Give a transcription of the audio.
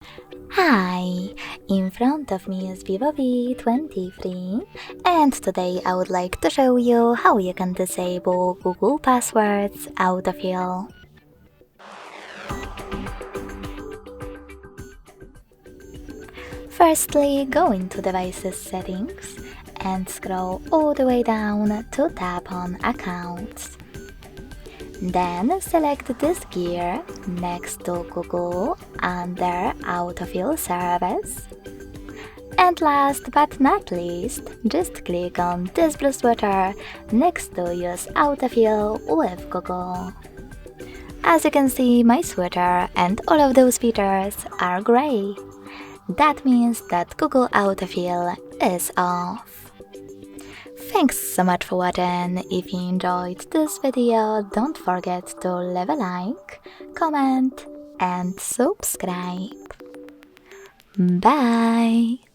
Hi, in front of me is VIVO V23 and today I would like to show you how you can disable Google Passwords Autofill. Firstly, go into Devices Settings and scroll all the way down to tap on Accounts. Then select this gear next to Google under Autofill Service. And last but not least, just click on this blue sweater next to Use Autofill with Google. As you can see, my sweater and all of those features are grey. That means that Google Autofill is off. Thanks so much for watching. If you enjoyed this video, don't forget to leave a like, comment and subscribe. Bye!